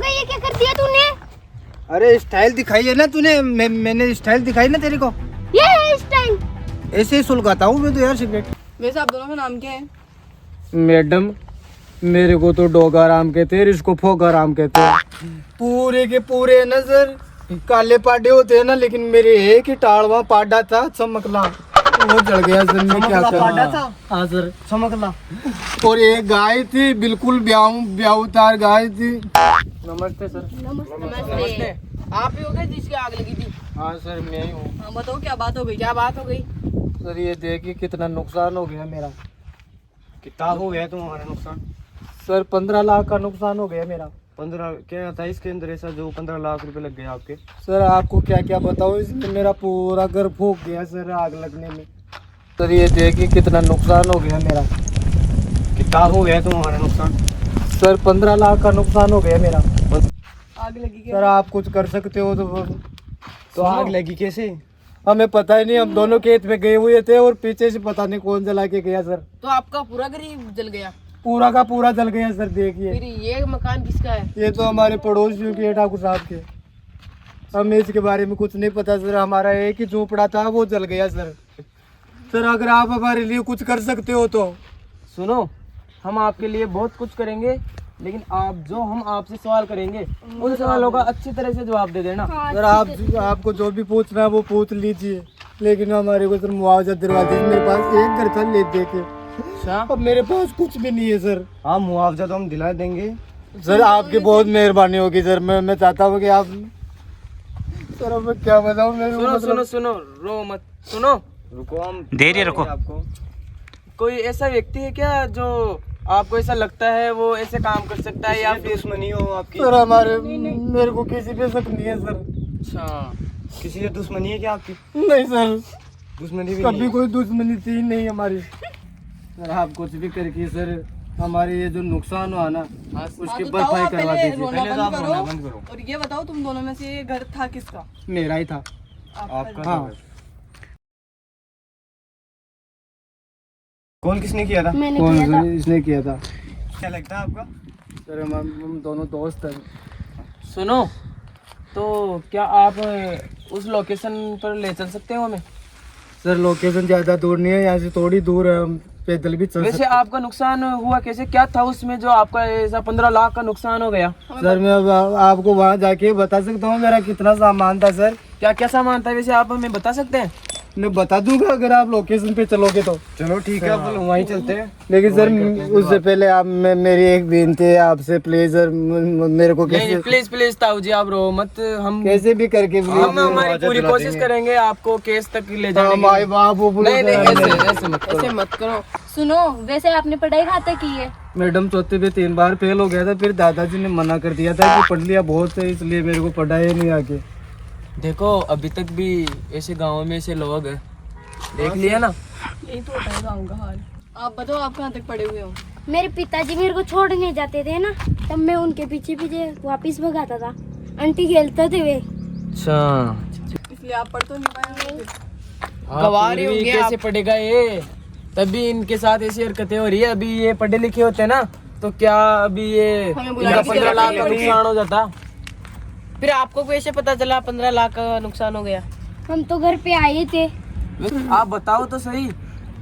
गया, ये क्या कर दिया तूने? अरे स्टाइल दिखाई है ना तूने, मैंने स्टाइल दिखाई ना तेरे को। ये है स्टाइल। ऐसे ही सुलगाता हूँ मैं तो यार सिगरेट। वैसे आप दोनों का नाम क्या है? मैडम मेरे को तो डोगा राम कहते हैं, इसको फोगा राम कहते हैं। पूरे के पूरे नजर काले पाडे होते हैं ना, लेकिन मेरे एक ही टाड़वा पाडा था चमकला, वो जल गया सर। मैं क्या करूं? हाँ सर चमकला। और एक गाय थी बिल्कुल ब्याऊतार गाय थी। नमस्ते सर। नमस्ते। आप ही हो गए जिसकी आग लगी थी? हाँ सर मैं ही हूँ। हाँ बताओ क्या बात हो गई? क्या बात हो गई? सर ये देखिए कितना नुकसान हो गया मेरा। कितना हो गया तुम्हारा नुकसान? सर 15 लाख का नुकसान हो गया मेरा। 15 क्या था इसके अंदर ऐसा जो 15 लाख रुपए लग गए आपके? सर आपको क्या क्या बताऊं, इसमें मेरा पूरा घर फूक गया सर आग लगने में। सर ये देखिए कितना नुकसान हो गया मेरा। कितना हो गया तुम्हारा नुकसान? सर 15 लाख का नुकसान हो गया मेरा। आग लगी क्या? सर आप कुछ कर सकते हो तो आग लगी कैसे? हमें पता ही नहीं, हम दोनों खेत में गए हुए थे और पीछे से पता नहीं कौन जला के गया सर। तो आपका पूरा घर ही जल गया? पूरा का पूरा जल गया सर। देखिए फिर ये मकान किसका है? ये तो हमारे पड़ोसियों के ठाकुर साहब के। हमें इसके बारे में कुछ नहीं पता सर। हमारा एक ही झोपड़ा था वो जल गया सर। सर अगर आप हमारे लिए कुछ कर सकते हो तो। सुनो, हम आपके लिए बहुत कुछ करेंगे, लेकिन हम आपसे सवाल करेंगे उन सवालों का अच्छी तरह से जवाब दे देना। सर आपको जो भी पूछना है वो पूछ लीजिए, लेकिन हमारे को सर मुआवजा दिलवा दीजिए। मेरे पास एक घर था ले दे के, अब मेरे पास कुछ भी नहीं है सर। हाँ मुआवजा तो हम दिला देंगे सर आपकी बहुत मेहरबानी होगी सर। मैं चाहता हूँ कि आप सर अब मैं क्या बताऊँ मेरे को सुनो, रो मत। सुनो, रुको हम धैर्य रखो। आपको कोई ऐसा व्यक्ति है क्या जो आपको ऐसा लगता है वो ऐसे काम कर सकता है, या फिर दुश्मनी हो आपकी? सर मेरे को किसी पे शक नहीं है सर। अच्छा, किसी से दुश्मनी है क्या आपकी? नहीं सर, दुश्मनी भी कभी नहीं कोई दुश्मनी थी नहीं हमारी। सर आप कुछ भी करके सर हमारे ये जो नुकसान हुआ ना उसकी भरपाई करवा दीजिए। पहले तो आप रोना बंद करो। और ये बताओ तुम दोनों में से ये घर था किसका? मेरा ही था। आपका हाँ। हाँ। कौन किसने किया था? मैंने कौन किया था। सर इसने किया था? क्या लगता है आपका? सर हम दोनों दोस्त हैं। सुनो, तो क्या आप उस लोकेशन पर ले चल सकते हो हमें? सर लोकेशन ज्यादा दूर नहीं है, यहाँ से थोड़ी दूर है, हम पैदल भी चल वैसे सकते। आपका नुकसान हुआ कैसे? क्या था उसमें जो आपका ऐसा 15 लाख का नुकसान हो गया? सर मैं अब आपको वहाँ जाके बता सकता हूँ मेरा कितना सामान था सर। क्या क्या सामान था वैसे, आप हमें बता सकते हैं? मैं बता दूंगा अगर आप लोकेशन पे चलोगे तो। चलो ठीक है, अब वहीं चलते हैं। लेकिन सर उससे पहले आप मेरी एक विनती है आपसे, प्लीज सर मेरे को नहीं, कैसे प्लीज ताऊ जी आप रो मत। हम कैसे भी करके हम हमारी पूरी कोशिश करेंगे आपको केस तक ले जाने की। माई बाप वो नहीं ऐसे मत करो। ऐसे मत करो। सुनो, वैसे आपने पढ़ाई कहाँ तक की है? मैडम चौथे पे 3 बार फेल हो गया था, फिर दादाजी ने मना कर दिया था कि पढ़ लिया बहुत है, इसलिए मेरे को पढ़ाई नहीं आगे। देखो अभी तक भी ऐसे गाँव में ऐसे लोग हैं, देख लिया ना। यही तो होता है गाँव का हाल। आप बताओ आप कहाँ तक पढ़े हुए हो? मेरे पिताजी मेरे को छोड़ने जाते थे ना, तब मैं उनके पीछे पीछे वापस भगाता था। आंटी खेलते थे वे। अच्छा, इसलिए आप पढ़ तो नहीं पाए? गवारी होंगे कैसे पढ़ेगा ये? तभी इनके साथ ऐसी हरकतें हो रही है। अभी ये पढ़े लिखे होते ना तो क्या अभी ये हमें बुला इनका के 15 लाख का करेंगे। नुकसान हो जाता। फिर आपको कैसे पता चला 15 लाख का नुकसान हो गया? हम तो घर पे आए थे। आप बताओ तो सही।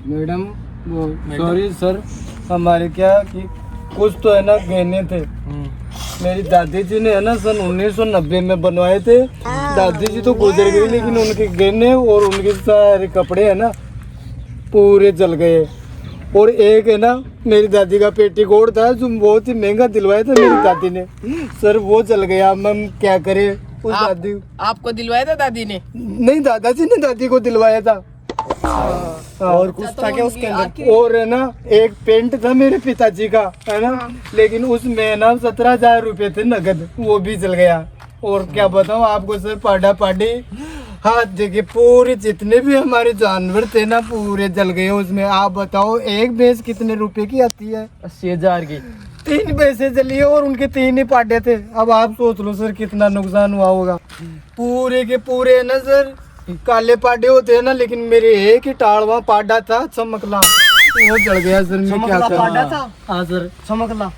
मैडम वो सॉरी सर, हमारे क्या कि कुछ तो है ना गहने थे, मेरी दादी जी ने है ना सन 1990 में बनवाए थे। दादी जी तो गुजर गई, लेकिन उनके गहने और उनके सारे कपड़े है ना पूरे जल गए। और एक है ना मेरी दादी का पेटीकोट था जो बहुत ही महंगा दिलवाया था मेरी दादी ने, सर वो जल गया। हम क्या करें उस दादी आपको दिलवाया था दादी ने? नहीं दादाजी ने दादी को दिलवाया था। और कुछ था क्या उसके अंदर? और है ना एक पेंट था मेरे पिताजी का है ना, लेकिन उसमें ना 17,000 रुपए थे नगद, वो भी जल गया। और क्या बताऊं आपको सर, पाडा पाडी हाथ देखिए पूरे जितने भी हमारे जानवर थे ना पूरे जल गए उसमें। आप बताओ एक भैंस कितने रुपए की आती है? 80,000 की। 3 भैंसे जली है और उनके 3 ही पाडे थे। अब आप सोच लो सर कितना नुकसान हुआ होगा। पूरे के पूरे नजर काले पाडे होते हैं ना, लेकिन मेरे एक ही टाड़वा पाडा था चमकला, वो चढ़ गया सर, मैं क्या करूं। हाँ सर, चमकला।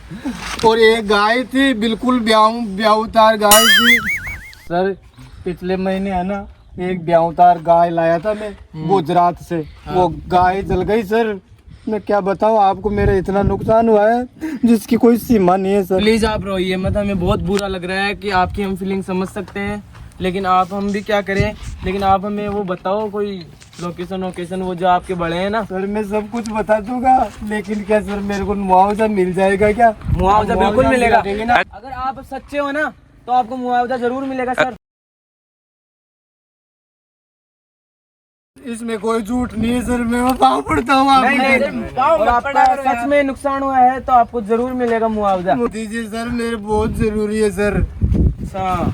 और एक गाय थी, बिल्कुल ब्याऊतार गाय थी सर। पिछले महीने है ना, एक ब्याऊतार गाय लाया था मैं गुजरात से, वो गाय जल गई सर। मैं क्या बताऊं आपको, मेरा इतना नुकसान हुआ है जिसकी कोई सीमा नहीं है सर। प्लीज आप रोइए मत, हमें बहुत बुरा लग रहा है कि आपकी हम फीलिंग समझ सकते हैं, लेकिन हम भी क्या करें। लेकिन आप हमें वो बताओ कोई लोकेशन वो जो आपके बड़े हैं ना। सर मैं सब कुछ बता दूंगा, लेकिन क्या सर मेरे को मुआवजा मिल जाएगा क्या? मुआवजा बिल्कुल मिलेगा। देंगे ना। अगर आप सच्चे हो ना तो आपको मुआवजा जरूर मिलेगा सर। इसमें कोई झूठ नहीं है सर, मैं पाँव पड़ता हूँ आपको। और आपका सच में नुकसान हुआ है तो आपको जरूर मिलेगा मुआवजा। दीजिए सर, मेरे बहुत जरूरी है सर। अच्छा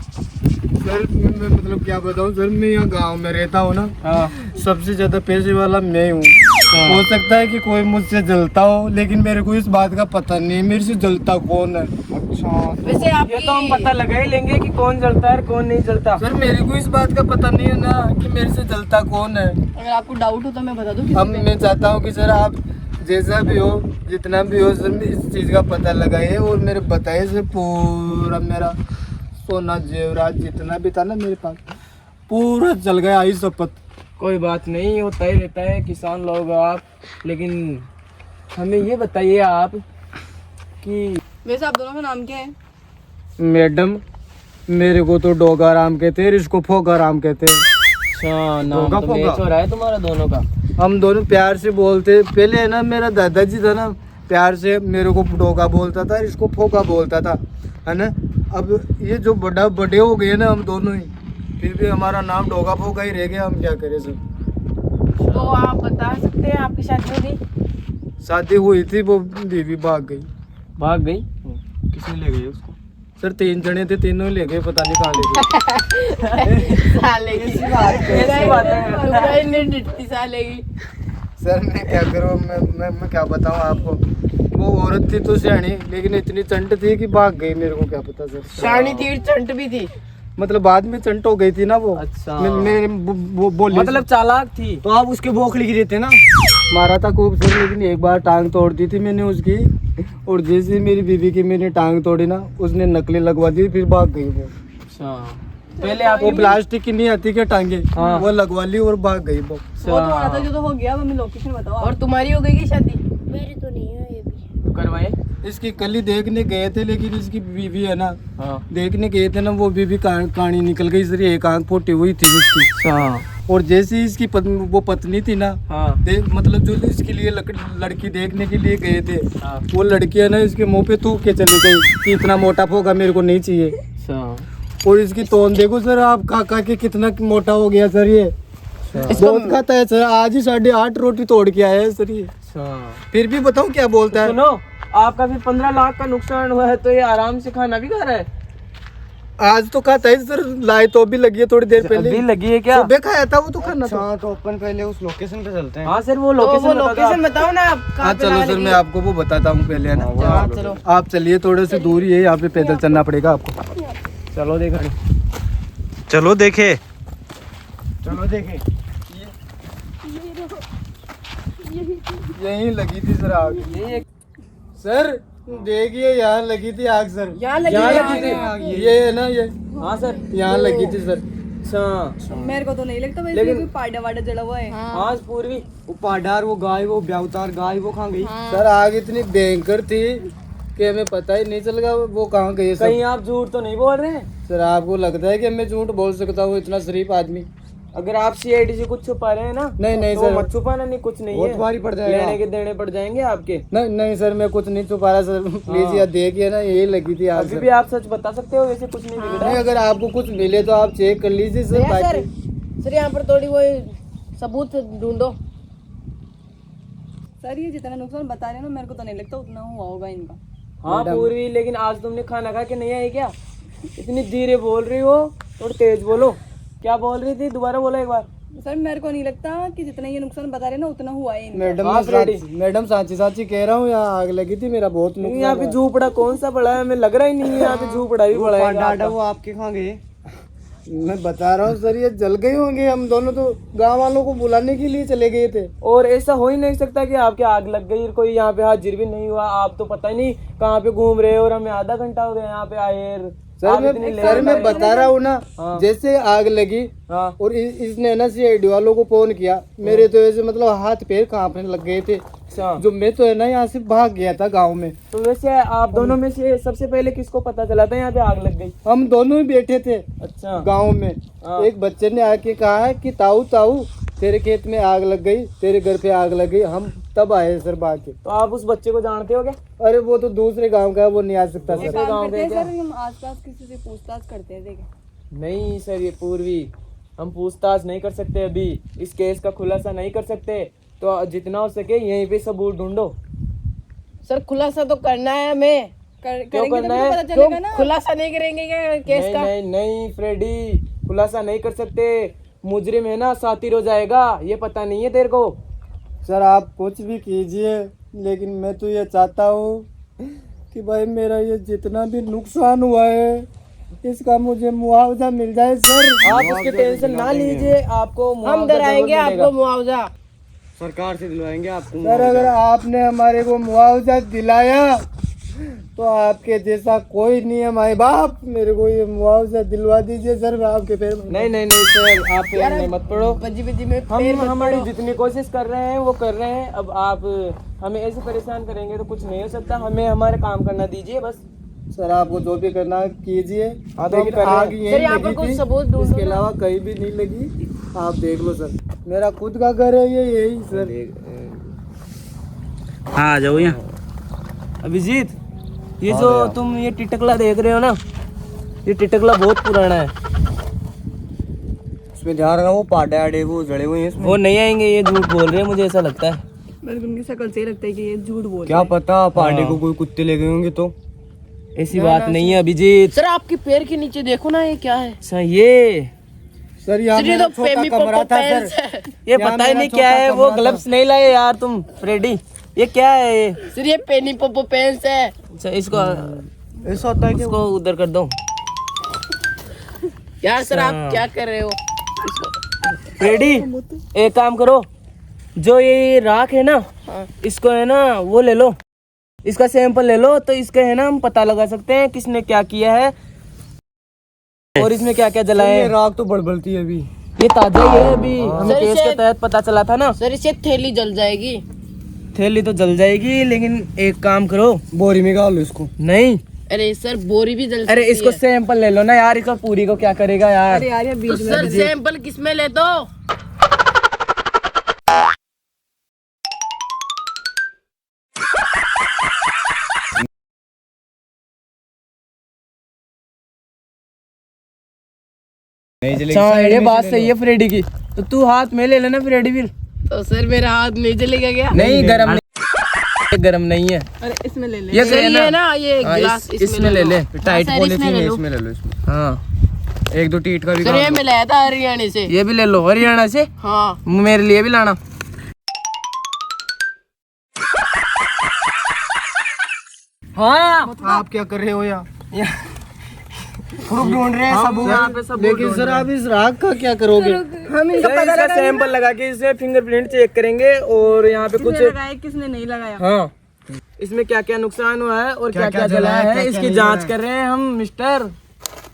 सर मैं मतलब क्या बताऊँ सर, मैं यहाँ गांव में रहता हूँ ना, हाँ। सबसे ज्यादा पैसे वाला मैं हूँ। हो सकता है कि कोई मुझसे जलता हो, लेकिन मेरे को इस बात का पता नहीं मेरे से जलता कौन है। अच्छा वैसे आप ये तो हम पता लगा ही लेंगे कि कौन जलता है और कौन नहीं जलता। सर मेरे को इस बात का पता नहीं है ना कि मेरे से जलता कौन है। अगर आपको डाउट हो तो मैं बता दूं किसी अब पे? मैं चाहता हूँ कि सर आप जैसा भी हो, जितना भी हो सर, इस चीज का पता लगाइए और मेरे बताइए सर। पूरा मेरा सोना जेवरात जितना भी था ना मेरे पास, पूरा जल गया। आई शपथ। कोई बात नहीं, होता ही रहता है, किसान लोग आप। लेकिन हमें ये बताइए आप कि वैसे आप दोनों का नाम क्या है? मैडम मेरे को तो डोगा राम कहते हैं, इसको फोगा राम कहते हैं। अच्छा नाम तो मैच हो रहा है तुम्हारा दोनों का। हम दोनों प्यार से बोलते। पहले है ना, मेरा दादाजी था ना, प्यार से मेरे को डोगा बोलता था, इसको फोगा बोलता था, है ना। अब ये जो बड़े हो गए ना हम दोनों ही, फिर भी हमारा नाम डोगा फोगा ही रह गया। हम क्या करें सर। तो आप बता सकते हैं आपकी शादी हो गई? शादी हुई थी, वो बीवी भाग गई। भाग गई? किसने ले गई उसको? सर 3 जने थे, तीनों ही ले गए, पता नहीं कहाँ ले गए। साले की ऐसी बात है। साले की। सर मैं क्या करूँ, मैं क्या बताऊँ आपको। वो औरत थी तो सियाणी, लेकिन इतनी चंट थी कि भाग गई। मेरे को क्या पता सर। शानी थी, चंट भी थी, मतलब बाद में चंट हो गई थी ना वो। अच्छा। मैं वो बोली मतलब चालाक थी। तो आप उसके बोखली गिरे थे ना? मारा था खूब सर, लेकिन एक बार टांग तोड़ दी थी मैंने उसकी। और जैसे मेरी बीवी की मैंने टांग तोड़ी ना, उसने नकली लगवा दी, फिर भाग गई वो। अच्छा पहले आप वो प्लास्टिक की नहीं आती क्या टांगे, हाँ। वो लगवा ली और भाग गई वो। वो तो आना था जो तो हो गया। अब हमें लोकेशन बताओ। और तुम्हारी हो गई की शादी? मेरी तो नहीं है ये भी। तो करवाए? इसकी कल ही देखने गए थे, लेकिन इसकी बीवी है ना, हाँ। देखने गए थे ना, वो बीवी कहानी निकल गई सर। एक आंख फूटी हुई थी उसकी। अच्छा। और जैसे इसकी वो पत्नी थी ना, हाँ। मतलब जो इसके लिए लड़की देखने के लिए गए थे, हाँ। वो लड़की है ना इसके मुंह पे थूक के चली गई कि इतना मोटा फोगा मेरे को नहीं चाहिए। अच्छा। और इसकी तोन देखो सर आप, खा के कितना मोटा हो गया सर ये। बहुत खाता है सर, आज ही 8.5 रोटी तोड़ के आया है सर ये। फिर भी बताऊं क्या बोलता है। सुनो, आपका भी 15 लाख का नुकसान हुआ है तो ये आराम से खाना भी खा रहा है। आज तो खाता है सर, लाई तो भी लगी है थोड़ी देर पहले। अभी लगी है क्या? सुबह खाया था वो तो खाना था। हाँ तो अपन पहले उस लोकेशन पे चलते हैं। हाँ सर वो लोकेशन बताओ ना आप। हाँ चलो सर, मैं आपको वो बताता हूँ पहले, है ना। चलो आप चलिए, थोड़े से दूरी है, यहाँ पे पैदल चलना पड़ेगा आपको। चलो देखा। चलो देखे, चलो देखे। यहीं लगी थी सर आग। सर देखिए यहाँ लगी थी आग सर। यहाँ लगी थी। ये है ना, ये हाँ सर यहाँ लगी थी सर। अच्छा। मेरे को तो नहीं लगता वैसे लेकिन- कोई पाड़ा वाड़ा जला हुआ है। हाँ पूर्वी। वो पाडार, वो गाय, वो ब्यावतार गाय, वो कहाँ गई? सर आग इतनी भयंकर थी कि हमें पता ही नहीं चल गया वो कहाँ गई सर। कहीं आप झूठ तो नहीं बोल रहे हैं? सर आपको लगता है कि मैं झूठ बोल सकता हूँ, इतना शरीफ आदमी? अगर आप सीआईडी से कुछ छुपा रहे हैं ना, नहीं तो सर। मत छुपाना, नहीं कुछ नहीं बहुत है। भारी पड़ जाएगा। लेने के देने पड़ जाएंगे आपके। नहीं सर, मैं कुछ नहीं छुपा रहा सर। प्लीज यार देखिए ना, यही लगी थी आग अभी सर। भी आप सच बता सकते हो, वैसे कुछ नहीं बिगड़ा। नहीं, अगर आपको कुछ मिले तो आप चेक कर लीजिए सर। बाकी सर यहाँ पर थोड़ी वो सबूत ढूंढो। सर ये जितना नुकसान बता रहे हैं ना, मेरे को तो नहीं लगता उतना हुआ होगा इनका। हाँ पूर्वी, लेकिन आज तुमने खाना खा के नहीं आई क्या? इतनी धीरे बोल रही हो, थोड़ा तेज बोलो। क्या बोल रही थी, दोबारा बोलो एक बार। सर मेरे को नहीं लगता कि जितना ये नुकसान बता रहे हैं ना उतना हुआ है इनका। मैडम साची कह रहा हूँ, यहाँ आग लगी थी, मेरा बहुत नुकसान यहाँ पे झूपड़ा कौन सा पड़ा है? हमें लग रहा ही नहीं है यहाँ पे झूपड़ा भी पड़ा है। डाडा वो आपके कहाँ गए? मैं बता रहा हूँ सर, ये जल गए होंगे। हम दोनों तो गांव वालों को बुलाने के लिए चले गए थे। और ऐसा हो ही नहीं सकता कि आपके आग लग गई, कोई यहाँ पे हाजिर भी नहीं हुआ। आप तो पता ही नहीं कहाँ पे घूम रहे हो और हमें आधा घंटा हो गया यहाँ पे आए। सर मैं बता रहा हूँ ना, हाँ। जैसे आग लगी हाँ। और इसने ना सीआईडी वालों को फोन किया, मेरे तो ऐसे मतलब हाथ पैर कांपने लग गए थे। अच्छा, जो मैं तो है ना यहाँ से भाग गया था गांव में। तो वैसे आप दोनों में से सबसे पहले किसको पता चला था यहाँ पे आग लग गई? हम दोनों ही बैठे थे अच्छा, गांव में। हाँ। एक बच्चे ने आके कहा है कि ताऊ ताऊ तेरे खेत में आग लग गई, तेरे घर पे आग लग गई। हम तब आए सर भाग के। तो आप उस बच्चे को जानते हो क्या? अरे वो तो दूसरे गांव का है, वो नहीं आ सकता ये सर। काम गाँव करते के हैं क्या? सर, हम आसपास किसी से पूछताछ करते हैं। देखें, नहीं सर, ये पूर्वी हम पूछताछ नहीं कर सकते, अभी इस केस का खुलासा नहीं कर सकते। तो जितना हो सके यहीं पे सबूत ढूंढो। सर खुलासा तो करना है हमें। क्यों करेंगे करना तो है? पता चलेगा क्यों ना। खुलासा नहीं करेंगे क्या केस नहीं का? नहीं नहीं फ्रेडी, खुलासा नहीं कर सकते। मुजरिम है ना, सातिर हो जाएगा। ये पता नहीं है तेरे को? सर आप कुछ भी कीजिए, लेकिन मैं तो ये चाहता हूँ कि भाई मेरा ये जितना भी नुकसान हुआ है इसका मुझे मुआवजा मिल जाए सर। आप उसकी टेंशन ना लीजिए, आपको हम मुआवजा डराएंगे जरूर मिलेगा। आपको मुआवजा। सरकार से दिलवाएंगे आपको। सर अगर आपने हमारे को मुआवजा दिलाया तो आपके जैसा कोई नहीं है माई बाप, मेरे को ये मुआवजा दिलवा दीजिए सर। मैं आपके पैर में नहीं नहीं नहीं सर, आप पैर नहीं मत पड़ो। बजी बजी में हम हमारी जितनी कोशिश कर रहे हैं वो कर रहे हैं। अब आप हमें ऐसे परेशान करेंगे तो कुछ नहीं हो सकता। हमें हमारे काम करना दीजिए बस। सर आपको जो भी करना है कीजिए, हाँ, तो हम लेकिन कर रहे हैं। आग यहीं सर, यहाँ पर लगी कुछ थी, सबूत ढूंढो इसके ना। अलावा कहीं भी नहीं लगी। आप देख लो सर, मेरा खुद का घर है ये, यही सर। हाँ आ जाओ यहाँ। अभिजीत, ये जो तुम ये टिटकला देख रहे हो ना, ये टिटकला बहुत पुराना है। इसमें ध्यान रखना, वो पाडे आडे वो जड़े हुए हैं इसमें। वो नहीं आएंगे, ये झूठ बोल रहे हैं, मुझे ऐसा लगता है। मेरे को उनकी शक्ल से ही लगता है कि ये झूठ बोल क्या रहे हैं। पता पाडे हाँ। को कोई कुत्ते ले गए होंगे तो। ऐसी बात नहीं है अभिजीत। सर आपके पैर के नीचे देखो ना, ये क्या है? अच्छा, ये सर यहाँ सर ये मेरा तो छोटा पेमी कमरा पोपो था पैंट्स सर। है। ये यहाँ पता ही मेरा नहीं क्या छोटा है। वो कमरा था। ग्लव्स नहीं लाए यार तुम फ्रेडी। ये क्या है ये? सर ये पेनी पोपो पैंट्स है। अच्छा, इसको ऐसा होता है इसको उधर कर दो। यार सर आप अच्छा। क्या कर रहे हो? फ्रेडी, एक काम करो, जो ये राख है ना, हाँ। इसको है ना वो ले लो, इसका सैंपल ले लो, तो इसका है ना हम पता लगा सकते हैं किसने क्या किया है और इसमें क्या क्या जलाया ये है। राख तो बड़बड़ती है अभी। ये ताजा ही है, अभी हमें सर, केस इसे- के तहत पता चला था ना। सर इससे थैली जल जाएगी। थैली तो जल जाएगी, लेकिन एक काम करो। बोरी में डाल लो इसको। नहीं, अरे सर बोरी भी जल अरे सकती इसको है। सैंपल ले लो ना यार, इसका पूरी को क्या करेगा यार। अरे यार ये तो बीच में सर सैंपल किसमें ले दो? अच्छा, ये बात सही है फ्रेडी की। तो तू हाथ में ले लेना फ्रेडी फिर। तो सर मेरा हाथ नहीं जलेगा क्या? नहीं, गरम नहीं, गरम नहीं है। अरे इसमें ले ले। ये सर ये ना ये हाँ, गिलास इसमें ले ले। टाइट सर, इसमें पॉलीथीन ले है, लो। इसमें ले लो इसमें। हाँ, एक दो टीट का भी सर डाल ये दो। मिलाया था हरियाणा से। ये भी ले लो हरियाणा से। हाँ मेरे लिए भी लाना। हाँ, आप क्या कर रहे हो यहाँ? प्रूफ ढूंढ रहे हैं सबूत। यहाँ पे सब लेकिन सर आप इस राग का क्या करोगे? हम इनका सर, इसका सैंपल लगा के इसे फिंगरप्रिंट चेक करेंगे और यहाँ पे कुछ किसने लगाया किसने नहीं लगाया। हाँ, इसमें क्या क्या नुकसान हुआ है और क्या क्या क्या जला है क्या इसकी नहीं जांच जला कर रहे हैं हम मिस्टर।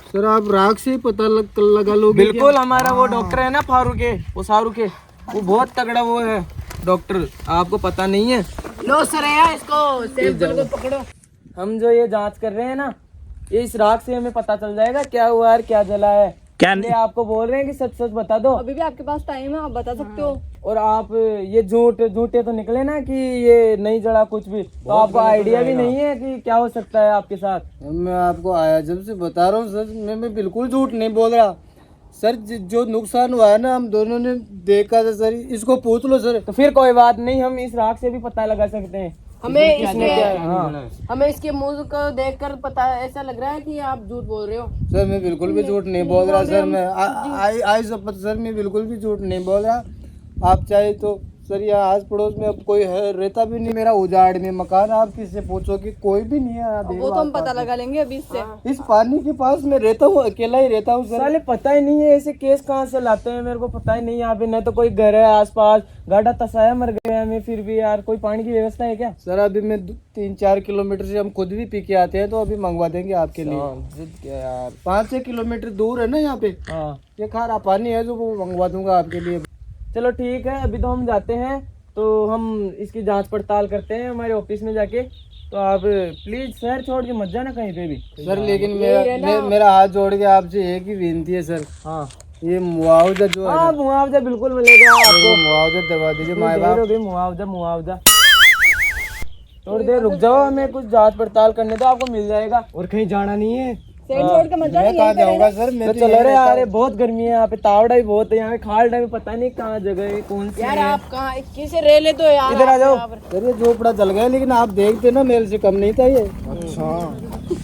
सर आप राग से ही पता लगा लोगे? बिल्कुल, हमारा वो डॉक्टर है ना फारूक है, वो शाहरुख है, वो बहुत तगड़ा वो है डॉक्टर, आपको पता नहीं है। लो सर यार इसको सैंपल को पकड़ो। हम जो ये जांच कर रहे हैं ना, ये इस राख से हमें पता चल जाएगा क्या हुआ है, क्या जला है। क्या ये आपको बोल रहे हैं कि सच सच बता दो। अभी भी आपके पास टाइम है, आप बता सकते हो। और आप ये झूठे तो निकले ना कि ये नहीं जला कुछ भी, तो आपको आइडिया भी नहीं है कि क्या हो सकता है आपके साथ। मैं आपको आया जब से बता रहा हूँ सर, मैं बिल्कुल झूठ नहीं बोल रहा सर। जो नुकसान हुआ है ना हम दोनों ने देखा था सर, इसको पूछ लो सर। तो फिर कोई बात नहीं, हम इस राख से भी पता लगा सकते हैं हमें किसने क्या इसके हाँ। हमें इसके मुंह को देखकर पता ऐसा लग रहा है कि आप झूठ बोल रहे हो। सर मैं बिल्कुल भी झूठ नहीं बोल रहा सर। मैं आई शपथ सर, मैं बिल्कुल भी झूठ नहीं बोल रहा। आप चाहे तो सर यहाँ आस पड़ोस में अब कोई है रहता भी नहीं, मेरा उजाड़ में मकान, आप किससे पूछो कि कोई भी नहीं है यहाँ। वो तो हम पता लगा लेंगे अभी इससे। इस पानी के पास मैं रहता हूँ, अकेला ही रहता हूँ सर। साले पता ही नहीं है ऐसे केस कहाँ से लाते हैं, मेरे को पता ही नहीं। यहाँ पे न तो कोई घर है आसपास, गाढ़ा तसाया मर गया हमें, फिर भी यार कोई पानी की व्यवस्था है क्या? सर अभी मैं 3-4 किलोमीटर से हम खुद भी पी के आते हैं, तो अभी मंगवा देंगे आपके लिए। जिद क्या यार। 5-6 किलोमीटर दूर है ना यहाँ पे, हाँ ये खारा पानी है जो वो मंगवा दूंगा आपके लिए। चलो ठीक है, अभी तो हम जाते हैं, तो हम इसकी जांच पड़ताल करते हैं हमारे ऑफिस में जाके। तो आप प्लीज शहर छोड़ के मत जाना कहीं पे भी सर लेकिन मेरा हाथ जोड़ के आपसे एक ही विनती है सर, हाँ ये मुआवजा जो है हाँ मुआवजा बिल्कुल मिलेगा आपको। मुआवजा दबा दीजिए माए बाप। मुआवजा मुआवजा थोड़ी देर रुक जाओ, हमें कुछ जांच पड़ताल करने दो, आपको मिल जाएगा। और कहीं जाना नहीं है। सेठ छोड़ के मत जाना, मैं कहाँ जाऊंगा सर, मैं तो तो चलो यहीं रे रहता यार, हूँ। बहुत गर्मी है यहाँ पे, तावड़ा भी बहुत है यहाँ पे, खालडा भी पता नहीं कहाँ जगह है कौन सी यार। है। आप कहाँ किसे रे ले दो यार, इधर आ जाओ। सर ये झोपड़ा जल गया, लेकिन आप देखते ना मेरे से कम नहीं था ये। अच्छा